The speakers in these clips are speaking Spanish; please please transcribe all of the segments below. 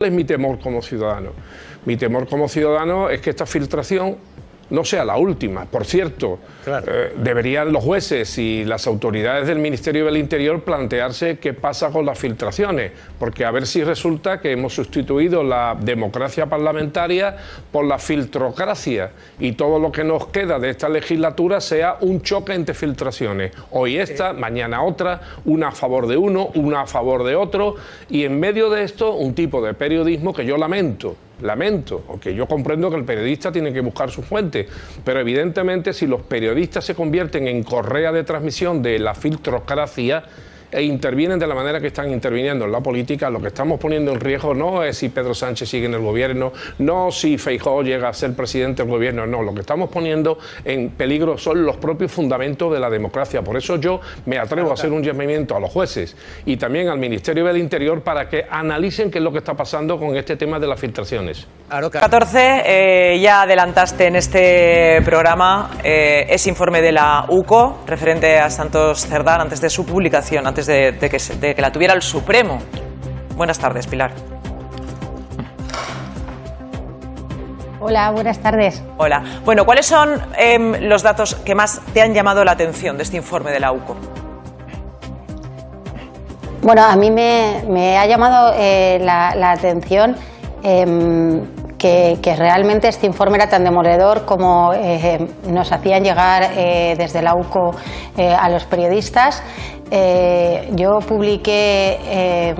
¿Cuál es mi temor como ciudadano? Mi temor como ciudadano es que esta filtración no sea la última. Por cierto, claro, deberían los jueces y las autoridades del Ministerio del Interior plantearse qué pasa con las filtraciones, porque a ver si resulta que hemos sustituido la democracia parlamentaria por la filtrocracia y todo lo que nos queda de esta legislatura sea un choque entre filtraciones. Hoy esta, mañana otra, una a favor de uno, una a favor de otro, y en medio de esto un tipo de periodismo que yo lamento, aunque yo comprendo que el periodista tiene que buscar su fuente, pero evidentemente si los periodistas se convierten en correa de transmisión de la filtrocracia e intervienen de la manera que están interviniendo en la política, lo que estamos poniendo en riesgo no es si Pedro Sánchez sigue en el gobierno, no si Feijóo llega a ser presidente del gobierno, no, lo que estamos poniendo en peligro son los propios fundamentos de la democracia. Por eso yo me atrevo a hacer un llamamiento a los jueces y también al Ministerio del Interior para que analicen qué es lo que está pasando con este tema de las filtraciones. 14, ya adelantaste en este programa ese informe de la UCO referente a Santos Cerdán antes de su publicación, antes de que la tuviera el Supremo. Buenas tardes, Pilar. Hola, buenas tardes. Hola. Bueno, ¿cuáles son los datos que más te han llamado la atención de este informe de la UCO? Bueno, a mí me ha llamado la atención que realmente este informe era tan demoledor como nos hacían llegar desde la UCO a los periodistas. Yo publiqué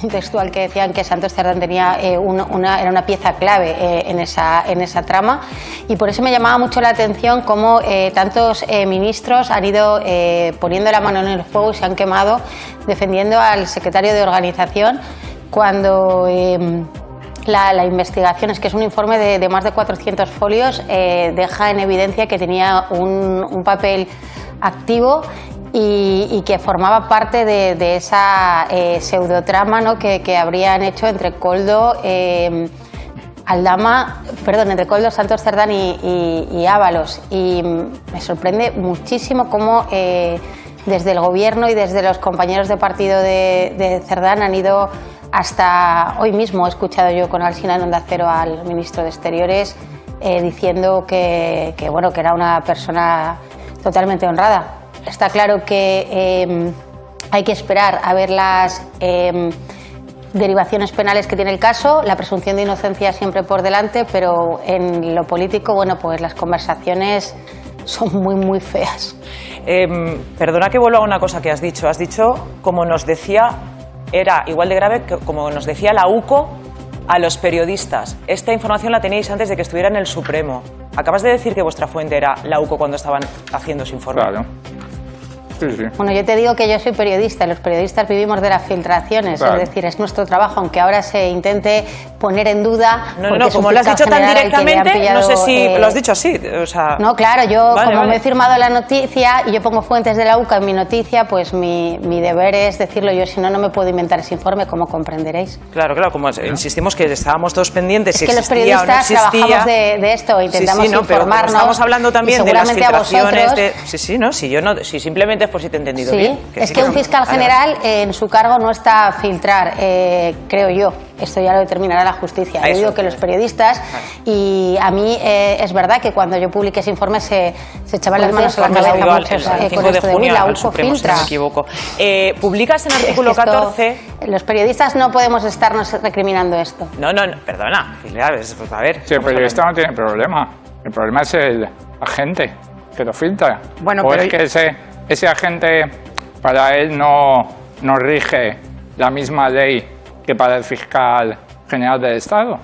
un textual que decían que Santos Cerdán tenía era una pieza clave en esa trama, y por eso me llamaba mucho la atención cómo tantos ministros han ido poniendo la mano en el fuego y se han quemado defendiendo al secretario de organización cuando la investigación, es que es un informe de más de 400 folios, deja en evidencia que tenía un papel activo y que formaba parte de esa pseudotrama, ¿no?, que habrían hecho entre Koldo, entre Koldo, Santos Cerdán y Ábalos. Y me sorprende muchísimo cómo desde el gobierno y desde los compañeros de partido de Cerdán han ido hasta hoy mismo. He escuchado yo con Alsina en Onda Cero al ministro de Exteriores diciendo que era una persona totalmente honrada. Está claro que hay que esperar a ver las derivaciones penales que tiene el caso, la presunción de inocencia siempre por delante, pero en lo político, pues las conversaciones son muy, muy feas. Perdona que vuelva a una cosa que has dicho. Has dicho, como nos decía, era igual de grave que como nos decía la UCO a los periodistas. Esta información la teníais antes de que estuviera en el Supremo. Acabas de decir que vuestra fuente era la UCO cuando estaban haciendo su informe. Claro. Sí. Bueno, yo te digo que yo soy periodista, los periodistas vivimos de las filtraciones, claro. Es decir, es nuestro trabajo, aunque ahora se intente poner en duda. No, como lo has dicho tan directamente, no sé si lo has dicho así. O sea, no, claro, yo me he firmado la noticia y yo pongo fuentes de la UCA en mi noticia, pues mi deber es decirlo yo, si no, no me puedo inventar ese informe, como comprenderéis. Claro, como insistimos que estábamos todos pendientes si es que existía los periodistas o no existía. Trabajamos de esto, intentamos informarnos. Pero estamos hablando también de las filtraciones. Vosotros, si simplemente por si te he entendido bien. Es que un fiscal general en su cargo no está a filtrar, creo yo. Esto ya lo determinará la justicia. Yo digo que los periodistas, y a mí es verdad que cuando yo publiqué ese informe se echaban las manos a la cabeza muchos con esto de la UCO filtra. Si no me equivoco. Publicas en artículo 14... Los periodistas no podemos estarnos recriminando esto. No, perdona. A ver. Sí, el periodista no tiene problema. El problema es el agente que lo filtra. Bueno, o es que ese agente, para él no rige la misma ley que para el fiscal general del Estado.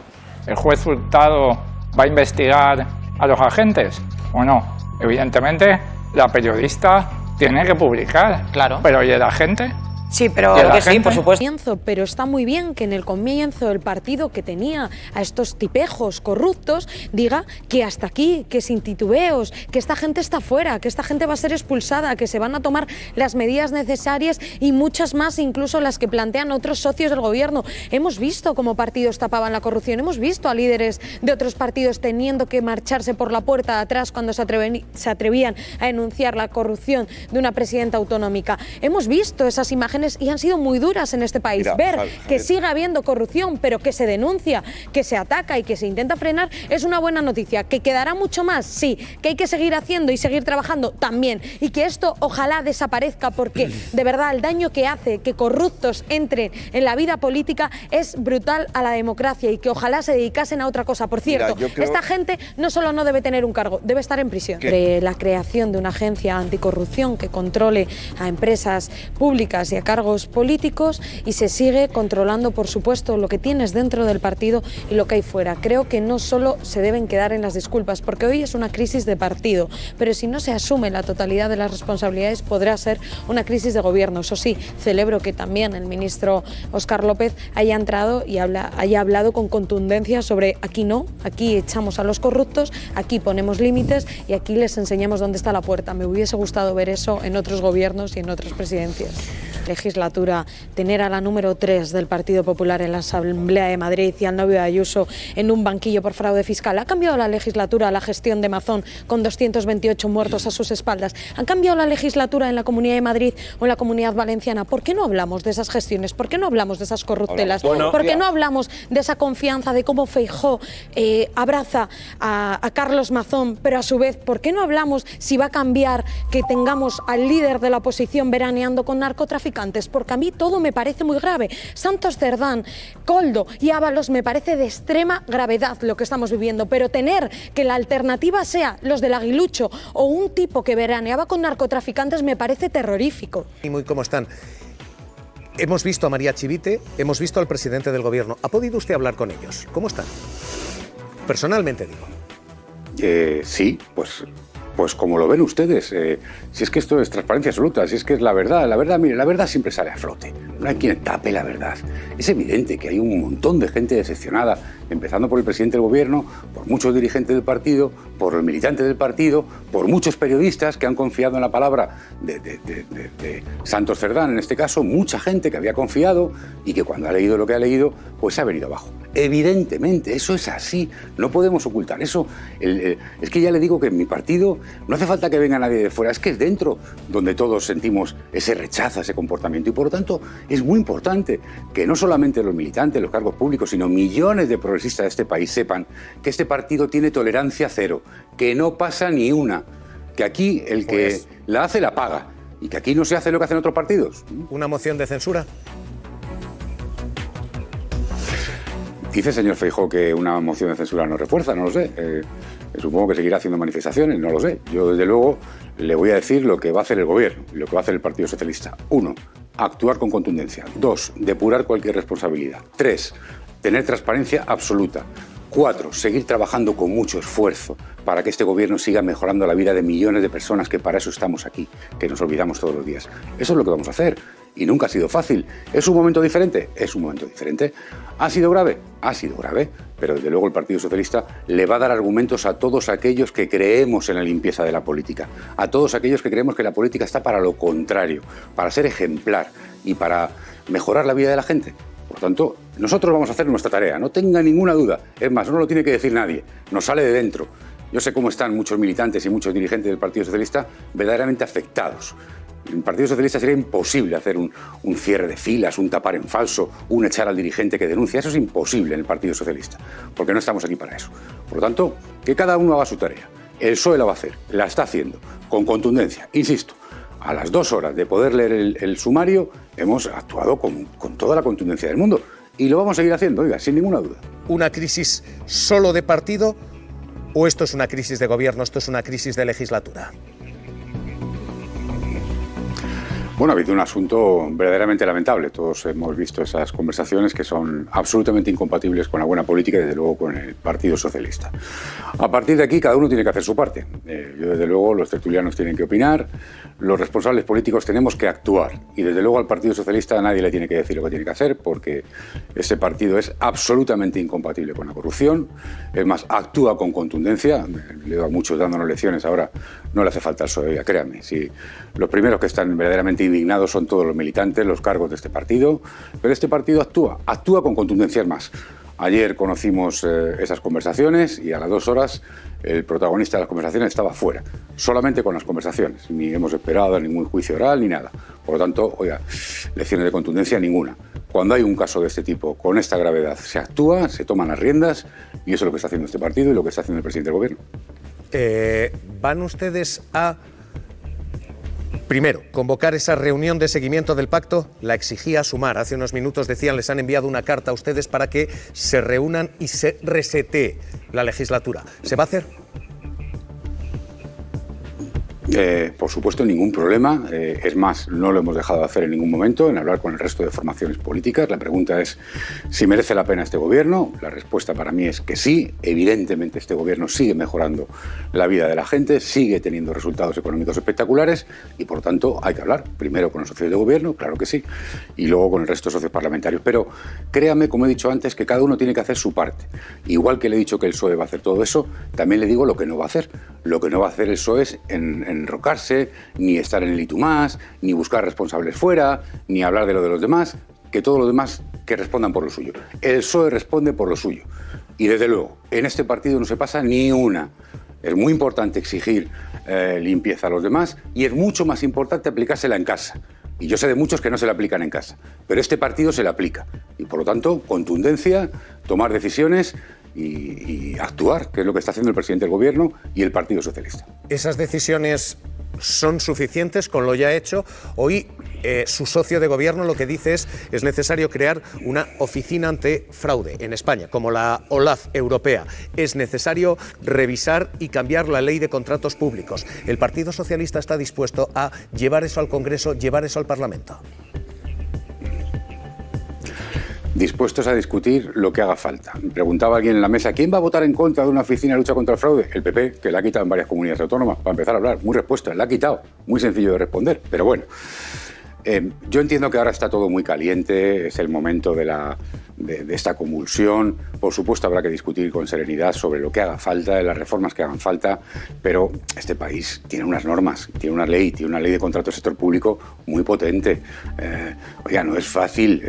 ¿El juez Hurtado va a investigar a los agentes o no? Evidentemente, la periodista tiene que publicar. Claro. Pero ¿y el agente? Sí, pero que sí, por supuesto. Pero está muy bien que en el comienzo el partido que tenía a estos tipejos corruptos diga que hasta aquí, que sin titubeos, que esta gente está fuera, que esta gente va a ser expulsada, que se van a tomar las medidas necesarias y muchas más, incluso las que plantean otros socios del gobierno. Hemos visto cómo partidos tapaban la corrupción, hemos visto a líderes de otros partidos teniendo que marcharse por la puerta de atrás cuando se atrevían a denunciar la corrupción de una presidenta autonómica. Hemos visto esas imágenes brutales y han sido muy duras en este país. Mira, Ver Javier, que sigue habiendo corrupción, pero que se denuncia, que se ataca y que se intenta frenar, es una buena noticia. ¿Que quedará mucho más? Sí. ¿Que hay que seguir haciendo y seguir trabajando? También. Y que esto ojalá desaparezca, porque de verdad el daño que hace que corruptos entren en la vida política es brutal a la democracia, y que ojalá se dedicasen a otra cosa. Por cierto, Mira, esta gente no solo no debe tener un cargo, debe estar en prisión. La creación de una agencia anticorrupción que controle a empresas públicas y a cargos políticos, y se sigue controlando, por supuesto, lo que tienes dentro del partido y lo que hay fuera. Creo que no solo se deben quedar en las disculpas, porque hoy es una crisis de partido, pero si no se asume la totalidad de las responsabilidades, podrá ser una crisis de gobierno. Eso sí, celebro que también el ministro Óscar López haya entrado y haya hablado con contundencia sobre aquí no, aquí echamos a los corruptos, aquí ponemos límites y aquí les enseñamos dónde está la puerta. Me hubiese gustado ver eso en otros gobiernos y en otras presidencias. Legislatura, tener a la número 3 del Partido Popular en la Asamblea de Madrid y al novio de Ayuso en un banquillo por fraude fiscal. ¿Ha cambiado la legislatura la gestión de Mazón con 228 muertos a sus espaldas? ¿Ha cambiado la legislatura en la Comunidad de Madrid o en la Comunidad Valenciana? ¿Por qué no hablamos de esas gestiones? ¿Por qué no hablamos de esas corruptelas? ¿Por qué no hablamos de esa confianza, de cómo Feijóo abraza a Carlos Mazón, pero a su vez, ¿por qué no hablamos si va a cambiar que tengamos al líder de la oposición veraneando con narcotraficantes? Porque a mí todo me parece muy grave. Santos Cerdán, Koldo y Ábalos me parece de extrema gravedad lo que estamos viviendo, pero tener que la alternativa sea los del Aguilucho o un tipo que veraneaba con narcotraficantes me parece terrorífico. Y muy cómo están. Hemos visto a María Chivite, hemos visto al presidente del gobierno. ¿Ha podido usted hablar con ellos? ¿Cómo están? Personalmente digo. Sí, pues como lo ven ustedes, si es que esto es transparencia absoluta, si es que es la verdad, mire, la verdad siempre sale a flote, no hay quien tape la verdad. Es evidente que hay un montón de gente decepcionada, empezando por el presidente del gobierno, por muchos dirigentes del partido, por los militantes del partido, por muchos periodistas que han confiado en la palabra de Santos Cerdán, en este caso, mucha gente que había confiado y que cuando ha leído lo que ha leído, pues se ha venido abajo. Evidentemente, eso es así, no podemos ocultar eso. Es que ya le digo que en mi partido no hace falta que venga nadie de fuera, es que es dentro donde todos sentimos ese rechazo, ese comportamiento, y por lo tanto es muy importante que no solamente los militantes, los cargos públicos, sino millones de progresistas de este país sepan que este partido tiene tolerancia cero, que no pasa ni una, que aquí el que la hace la paga y que aquí no se hace lo que hacen otros partidos. ¿Una moción de censura? Dice el señor Feijóo que una moción de censura no refuerza, no lo sé. Supongo que seguirá haciendo manifestaciones, no lo sé. Yo, desde luego, le voy a decir lo que va a hacer el gobierno y lo que va a hacer el Partido Socialista. 1, actuar con contundencia. 2, depurar cualquier responsabilidad. 3, tener transparencia absoluta. 4, seguir trabajando con mucho esfuerzo para que este gobierno siga mejorando la vida de millones de personas, que para eso estamos aquí, que nos olvidamos todos los días. Eso es lo que vamos a hacer. Y nunca ha sido fácil. ¿Es un momento diferente? Es un momento diferente. ¿Ha sido grave? Ha sido grave. Pero desde luego el Partido Socialista le va a dar argumentos a todos aquellos que creemos en la limpieza de la política. A todos aquellos que creemos que la política está para lo contrario, para ser ejemplar y para mejorar la vida de la gente. Por tanto, nosotros vamos a hacer nuestra tarea, no tenga ninguna duda. Es más, no lo tiene que decir nadie, nos sale de dentro. Yo sé cómo están muchos militantes y muchos dirigentes del Partido Socialista verdaderamente afectados. En el Partido Socialista sería imposible hacer un cierre de filas, un tapar en falso, un echar al dirigente que denuncia. Eso es imposible en el Partido Socialista, porque no estamos aquí para eso. Por lo tanto, que cada uno haga su tarea. El PSOE la va a hacer, la está haciendo, con contundencia. Insisto, a las 2 horas de poder leer el sumario, hemos actuado con toda la contundencia del mundo. Y lo vamos a seguir haciendo, oiga, sin ninguna duda. ¿Una crisis solo de partido o esto es una crisis de gobierno, esto es una crisis de legislatura? Bueno, ha habido un asunto verdaderamente lamentable. Todos hemos visto esas conversaciones que son absolutamente incompatibles con la buena política y, desde luego, con el Partido Socialista. A partir de aquí, cada uno tiene que hacer su parte. Yo, desde luego, los tertulianos tienen que opinar, los responsables políticos tenemos que actuar. Y, desde luego, al Partido Socialista nadie le tiene que decir lo que tiene que hacer, porque ese partido es absolutamente incompatible con la corrupción. Es más, actúa con contundencia. Le doy a muchos dándonos lecciones ahora. No le hace falta eso, créanme. Si los primeros que están verdaderamente indignados son todos los militantes, los cargos de este partido, pero este partido actúa con contundencia. Más. Ayer conocimos esas conversaciones y a las 2 horas el protagonista de las conversaciones estaba fuera, solamente con las conversaciones. Ni hemos esperado a ningún juicio oral ni nada. Por lo tanto, oiga, lecciones de contundencia ninguna. Cuando hay un caso de este tipo, con esta gravedad, se actúa, se toman las riendas, y eso es lo que está haciendo este partido y lo que está haciendo el presidente del Gobierno. ¿Van ustedes a, primero, convocar esa reunión de seguimiento del pacto? La exigía Sumar. Hace unos minutos decían, les han enviado una carta a ustedes para que se reúnan y se resetee la legislatura. ¿Se va a hacer? Por supuesto, ningún problema. Es más, no lo hemos dejado de hacer en ningún momento, en hablar con el resto de formaciones políticas. La pregunta es si merece la pena este gobierno. La respuesta para mí es que sí. Evidentemente, este gobierno sigue mejorando la vida de la gente, sigue teniendo resultados económicos espectaculares y, por tanto, hay que hablar. Primero con los socios de gobierno, claro que sí, y luego con el resto de socios parlamentarios. Pero créame, como he dicho antes, que cada uno tiene que hacer su parte. Igual que le he dicho que el PSOE va a hacer todo eso, también le digo lo que no va a hacer. Lo que no va a hacer el PSOE es enrocarse, ni estar en el y tú más, ni buscar responsables fuera, ni hablar de lo de los demás, que todos los demás que respondan por lo suyo. El PSOE responde por lo suyo. Y desde luego, en este partido no se pasa ni una. Es muy importante exigir limpieza a los demás y es mucho más importante aplicársela en casa. Y yo sé de muchos que no se la aplican en casa, pero este partido se la aplica. Y por lo tanto, contundencia, tomar decisiones y actuar, que es lo que está haciendo el presidente del Gobierno y el Partido Socialista. ¿Esas decisiones son suficientes con lo ya hecho? Hoy su socio de gobierno lo que dice es necesario crear una oficina antifraude en España, como la OLAF europea. Es necesario revisar y cambiar la ley de contratos públicos. ¿El Partido Socialista está dispuesto a llevar eso al Congreso, llevar eso al Parlamento? Dispuestos a discutir lo que haga falta. Me preguntaba alguien en la mesa, ¿quién va a votar en contra de una oficina de lucha contra el fraude? El PP, que la ha quitado en varias comunidades autónomas. Para empezar a hablar, muy respuesta, la ha quitado. Muy sencillo de responder, pero bueno. Yo entiendo que ahora está todo muy caliente, es el momento de esta convulsión. Por supuesto habrá que discutir con serenidad sobre lo que haga falta, de las reformas que hagan falta, pero este país tiene unas normas, tiene una ley de contrato del sector público muy potente. Oiga, no es fácil,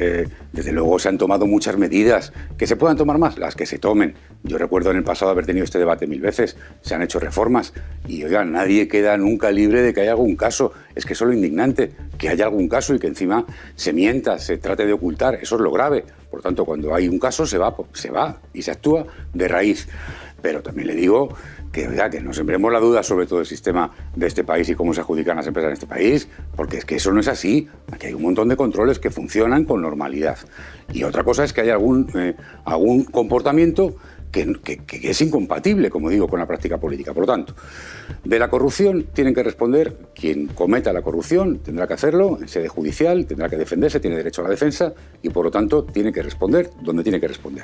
desde luego se han tomado muchas medidas, que se puedan tomar más, las que se tomen. Yo recuerdo en el pasado haber tenido este debate 1000 veces, se han hecho reformas y, oiga, nadie queda nunca libre de que haya algún caso. Es que eso es lo indignante, que haya algún caso y que encima se mienta, se trate de ocultar, eso es lo grave. Por tanto, cuando hay un caso se va y se actúa de raíz. Pero también le digo que, oiga, que no sembremos la duda sobre todo el sistema de este país y cómo se adjudican las empresas en este país, porque es que eso no es así. Aquí hay un montón de controles que funcionan con normalidad. Y otra cosa es que haya algún comportamiento que es incompatible, como digo, con la práctica política. Por lo tanto, de la corrupción tienen que responder quien cometa la corrupción, tendrá que hacerlo en sede judicial, tendrá que defenderse, tiene derecho a la defensa y, por lo tanto, tiene que responder donde tiene que responder.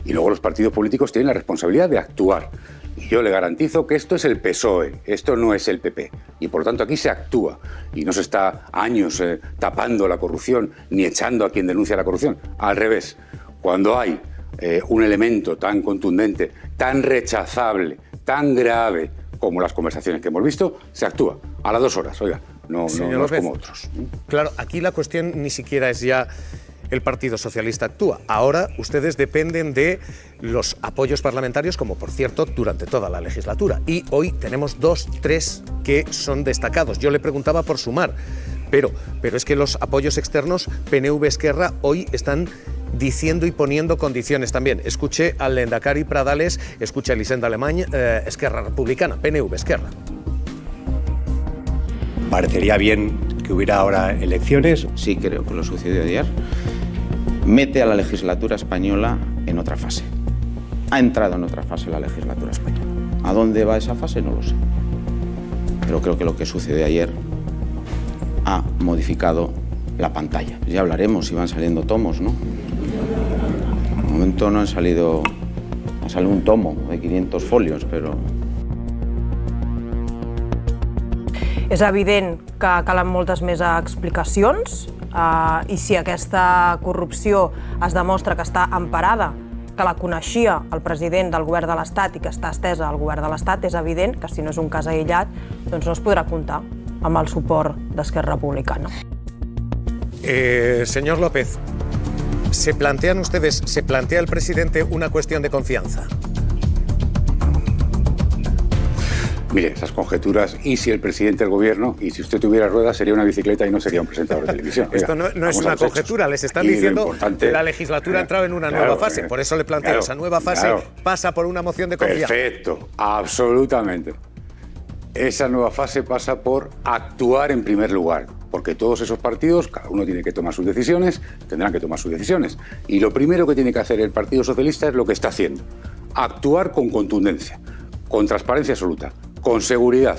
Y luego los partidos políticos tienen la responsabilidad de actuar. Y yo le garantizo que esto es el PSOE, esto no es el PP. Y, por lo tanto, aquí se actúa y no se está años tapando la corrupción ni echando a quien denuncia la corrupción. Al revés, cuando hay un elemento tan contundente, tan rechazable, tan grave como las conversaciones que hemos visto, se actúa a las 2 horas, oiga, no es como otros. Claro, aquí la cuestión ni siquiera es ya el Partido Socialista actúa. Ahora ustedes dependen de los apoyos parlamentarios, como por cierto durante toda la legislatura. Y hoy tenemos 2, 3 que son destacados. Yo le preguntaba por Sumar, pero es que los apoyos externos, PNV-Esquerra, hoy están diciendo y poniendo condiciones también. Escuche al Lehendakari Pradales, escuche a Elisenda Alemany, Esquerra Republicana, PNV-Esquerra. Parecería bien que hubiera ahora elecciones. Sí, creo que lo sucedió ayer. Mete a la legislatura española en otra fase. Ha entrado en otra fase la legislatura española. ¿A dónde va esa fase? No lo sé. Pero creo que lo que sucedió ayer ha modificado la pantalla. Ya hablaremos si van saliendo tomos, ¿no? De momento no ha salido un tomo de 500 folios, però... És evident que calen moltes més explicacions i si aquesta corrupció es demostra que està emparada, que la coneixia el president del govern de l'Estat i que està estesa al govern de l'Estat, és evident que si no és un cas aïllat, doncs no es podrà comptar amb el suport d'Esquerra Republicana. Señor López, ¿se plantea el presidente una cuestión de confianza? Mire, esas conjeturas, y si el presidente del gobierno, y si usted tuviera ruedas, sería una bicicleta y no sería un presentador de televisión. Oiga, esto no es una conjetura, les están diciendo que la legislatura ha entrado en una nueva fase. Por eso le planteo, esa nueva fase pasa por una moción de confianza. Perfecto, absolutamente. Esa nueva fase pasa por actuar en primer lugar, porque todos esos partidos, cada uno tiene que tomar sus decisiones, tendrán que tomar sus decisiones. Y lo primero que tiene que hacer el Partido Socialista es lo que está haciendo, actuar con contundencia, con transparencia absoluta, con seguridad,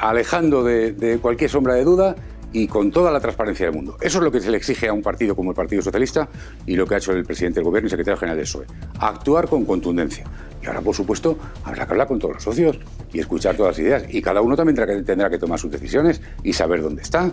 alejando de cualquier sombra de duda y con toda la transparencia del mundo. Eso es lo que se le exige a un partido como el Partido Socialista y lo que ha hecho el presidente del Gobierno y secretario general del PSOE. Actuar con contundencia. Y ahora, por supuesto, habrá que hablar con todos los socios y escuchar todas las ideas. Y cada uno también tendrá que tomar sus decisiones y saber dónde está,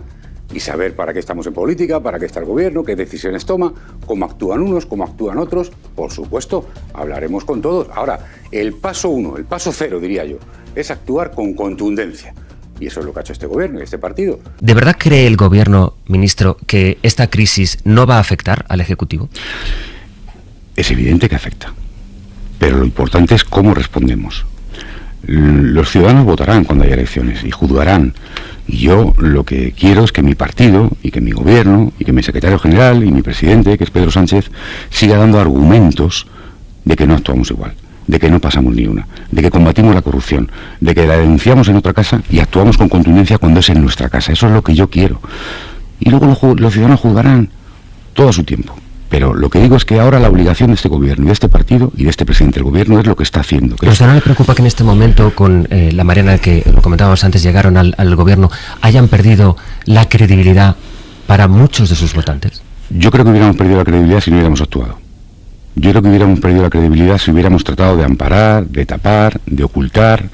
y saber para qué estamos en política, para qué está el Gobierno, qué decisiones toma, cómo actúan unos, cómo actúan otros. Por supuesto, hablaremos con todos. Ahora, el paso 1, el paso 0, diría yo, es actuar con contundencia. Y eso es lo que ha hecho este Gobierno y este partido. ¿De verdad cree el Gobierno, ministro, que esta crisis no va a afectar al Ejecutivo? Es evidente que afecta. Pero lo importante es cómo respondemos. Los ciudadanos votarán cuando haya elecciones y juzgarán. Y yo lo que quiero es que mi partido y que mi gobierno y que mi secretario general y mi presidente, que es Pedro Sánchez, siga dando argumentos de que no actuamos igual, de que no pasamos ni una, de que combatimos la corrupción, de que la denunciamos en otra casa y actuamos con contundencia cuando es en nuestra casa. Eso es lo que yo quiero. Y luego los ciudadanos juzgarán todo a su tiempo. Pero lo que digo es que ahora la obligación de este gobierno y de este partido y de este presidente del gobierno es lo que está haciendo. ¿A usted no le preocupa que en este momento, con la manera en la que, lo comentábamos antes, llegaron al gobierno, hayan perdido la credibilidad para muchos de sus votantes? Yo creo que hubiéramos perdido la credibilidad si no hubiéramos actuado. Yo creo que hubiéramos perdido la credibilidad si hubiéramos tratado de amparar, de tapar, de ocultar.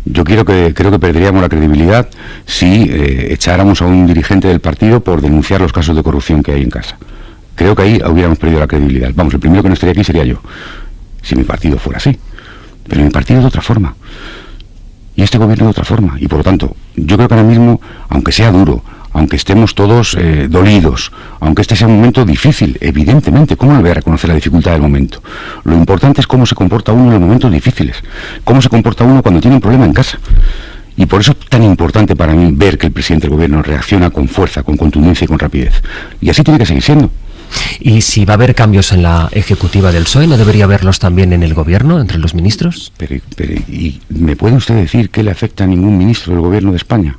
Yo creo que perderíamos la credibilidad si echáramos a un dirigente del partido por denunciar los casos de corrupción que hay en casa. Creo que ahí hubiéramos perdido la credibilidad. Vamos, el primero que no estaría aquí sería yo, si mi partido fuera así. Pero mi partido es de otra forma. Y este gobierno de otra forma. Y por lo tanto, yo creo que ahora mismo, aunque sea duro, aunque estemos todos dolidos, aunque este sea un momento difícil, evidentemente, ¿cómo no voy a reconocer la dificultad del momento? Lo importante es cómo se comporta uno en los momentos difíciles, cómo se comporta uno cuando tiene un problema en casa. Y por eso es tan importante para mí ver que el presidente del gobierno reacciona con fuerza, con contundencia y con rapidez. Y así tiene que seguir siendo. ¿Y si va a haber cambios en la ejecutiva del PSOE, no debería haberlos también en el gobierno, entre los ministros? Pero ¿y me puede usted decir qué le afecta a ningún ministro del gobierno de España?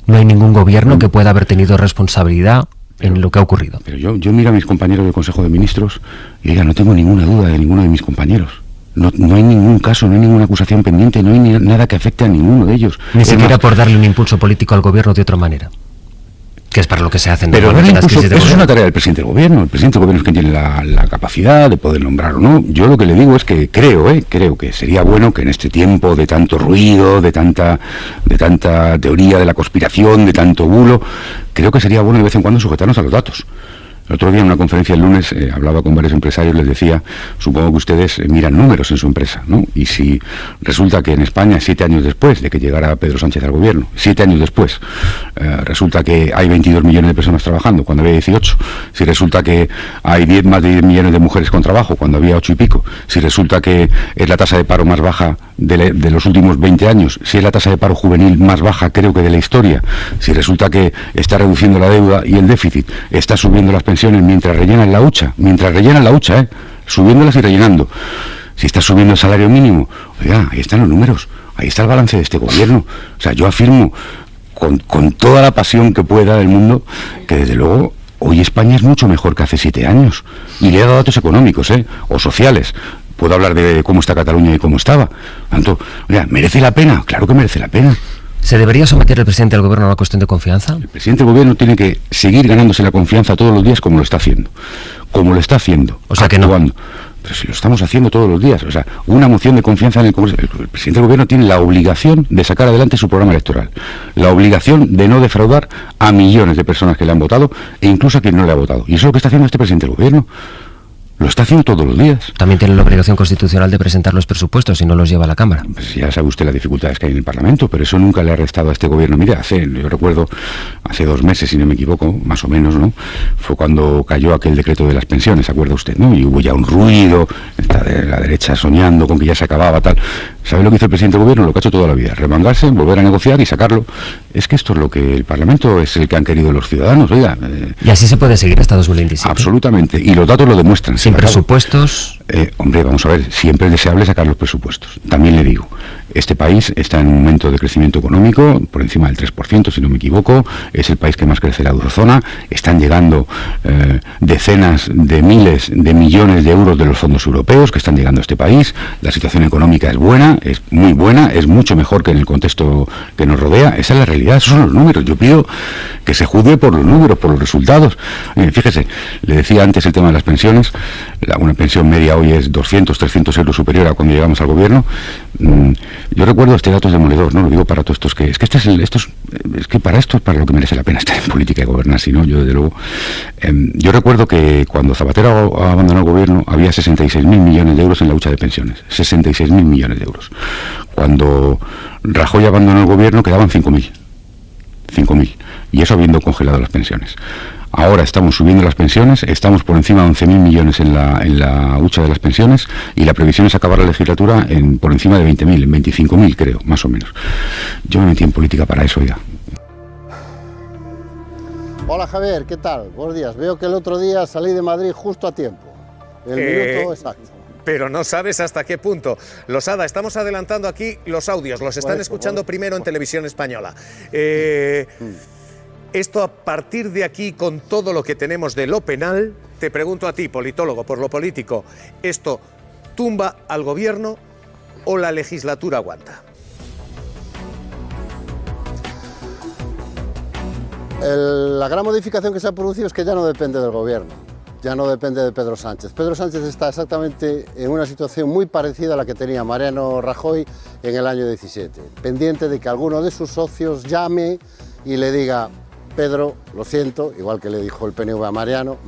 No hay ningún gobierno que pueda haber tenido responsabilidad en lo que ha ocurrido. Pero yo miro a mis compañeros del Consejo de Ministros y no tengo ninguna duda de ninguno de mis compañeros. No hay ningún caso, no hay ninguna acusación pendiente, no hay nada que afecte a ninguno de ellos. Ni siquiera por darle un impulso político al gobierno de otra manera, que es para lo que se hacen. Pero eso es una tarea del presidente del gobierno. El presidente del gobierno es quien tiene la capacidad de poder nombrar o no. Yo lo que le digo es que creo que sería bueno que en este tiempo de tanto ruido, de tanta teoría de la conspiración, de tanto bulo, creo que sería bueno de vez en cuando sujetarnos a los datos. El otro día en una conferencia el lunes hablaba con varios empresarios, les decía, supongo que ustedes miran números en su empresa, ¿no? Y si resulta que en España, 7 años después de que llegara Pedro Sánchez al gobierno, 7 años después, resulta que hay 22 millones de personas trabajando cuando había 18, si resulta que hay más de 10 millones de mujeres con trabajo cuando había 8 y pico, si resulta que es la tasa de paro más baja de los últimos 20 años, si es la tasa de paro juvenil más baja creo que de la historia, si resulta que está reduciendo la deuda y el déficit, está subiendo las pensiones mientras rellenan la hucha, subiéndolas y rellenando, si está subiendo el salario mínimo, oiga, ahí están los números, ahí está el balance de este gobierno. O sea, yo afirmo con toda la pasión que pueda del mundo que desde luego hoy España es mucho mejor que hace 7 años, y le he dado datos económicos o sociales. Puedo hablar de cómo está Cataluña y cómo estaba. Tanto, oiga, ¿merece la pena? Claro que merece la pena. ¿Se debería someter el presidente del gobierno a una cuestión de confianza? El presidente del gobierno tiene que seguir ganándose la confianza todos los días como lo está haciendo. O sea, actuando. Pero si lo estamos haciendo todos los días. O sea, una moción de confianza en el Congreso. El presidente del gobierno tiene la obligación de sacar adelante su programa electoral. La obligación de no defraudar a millones de personas que le han votado e incluso a quien no le ha votado. Y eso es lo que está haciendo este presidente del gobierno. Lo está haciendo todos los días. También tiene la obligación constitucional de presentar los presupuestos si no los lleva a la Cámara. Pues ya sabe usted las dificultades que hay en el Parlamento, pero eso nunca le ha restado a este gobierno. Mire, yo recuerdo hace 2 meses, si no me equivoco, más o menos, ¿no? Fue cuando cayó aquel decreto de las pensiones, ¿se acuerda usted? ¿No? Y hubo ya un ruido Está de la derecha soñando con que ya se acababa, tal. ¿Sabe lo que hizo el presidente del gobierno? Lo que ha hecho toda la vida, remangarse, volver a negociar y sacarlo. Es que esto es lo que el Parlamento es el que han querido los ciudadanos, oiga. Y así se puede seguir hasta 2027. Absolutamente, y los datos lo demuestran. Sin presupuestos. Hombre, vamos a ver, siempre es deseable sacar los presupuestos. También le digo, este país está en un momento de crecimiento económico, por encima del 3%, si no me equivoco, es el país que más crece en la eurozona, están llegando decenas de miles de millones de euros de los fondos europeos que están llegando a este país, la situación económica es buena, es muy buena, es mucho mejor que en el contexto que nos rodea, esa es la realidad, esos son los números, yo pido que se juzgue por los números, por los resultados. Fíjese, le decía antes el tema de las pensiones, una pensión media hoy es 200, 300 euros superior a cuando llegamos al gobierno. Yo recuerdo, este dato es demoledor, no lo digo para todos estos que... Es que para esto es para lo que merece la pena estar en política y gobernar, si no, yo desde luego... yo recuerdo que cuando Zapatero abandonó el gobierno había 66.000 millones de euros en la hucha de pensiones, 66.000 millones de euros. Cuando Rajoy abandonó el gobierno quedaban 5.000, y eso habiendo congelado las pensiones. Ahora estamos subiendo las pensiones, estamos por encima de 11.000 millones en la hucha de las pensiones, y la previsión es acabar la legislatura por encima de 20.000, en 25.000 creo, más o menos. Yo me metí en política para eso ya. Hola Javier, ¿qué tal? Buenos días. Veo que el otro día salí de Madrid justo a tiempo. El minuto exacto. Pero no sabes hasta qué punto. Losada, estamos adelantando aquí los audios, los están escuchando primero en Televisión Española. Esto a partir de aquí, con todo lo que tenemos de lo penal, te pregunto a ti, politólogo, por lo político, ¿esto tumba al gobierno o la legislatura aguanta? La gran modificación que se ha producido es que ya no depende del gobierno, ya no depende de Pedro Sánchez. Pedro Sánchez está exactamente en una situación muy parecida a la que tenía Mariano Rajoy en el año 17, pendiente de que alguno de sus socios llame y le diga: Pedro, lo siento, igual que le dijo el PNV a Mariano,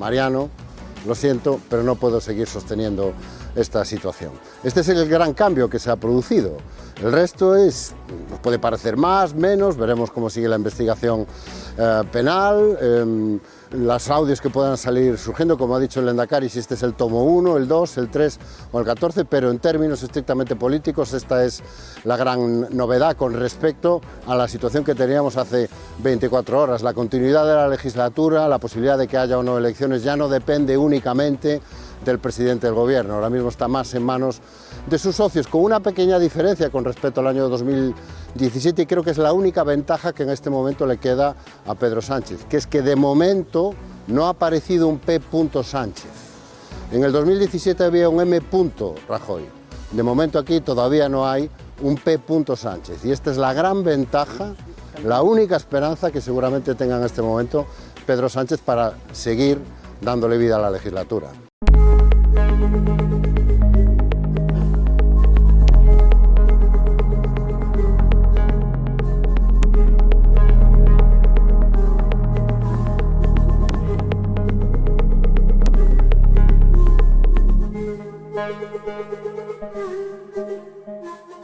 lo siento, pero no puedo seguir sosteniendo esta situación. Este es el gran cambio que se ha producido. El resto nos puede parecer más, menos, veremos cómo sigue la investigación penal, los audios que puedan salir surgiendo, como ha dicho el Lehendakari, si este es el tomo 1, el 2, el 3 o el 14, pero en términos estrictamente políticos esta es la gran novedad con respecto a la situación que teníamos hace 24 horas. La continuidad de la legislatura, la posibilidad de que haya o no elecciones ya no depende únicamente del presidente del gobierno, ahora mismo está más en manos de sus socios, con una pequeña diferencia con respecto al año 2017, y creo que es la única ventaja que en este momento le queda a Pedro Sánchez, que es que de momento no ha aparecido un P. Sánchez. En el 2017 había un M. Rajoy, de momento aquí todavía no hay un P. Sánchez, y esta es la gran ventaja, la única esperanza que seguramente tenga en este momento Pedro Sánchez para seguir dándole vida a la legislatura.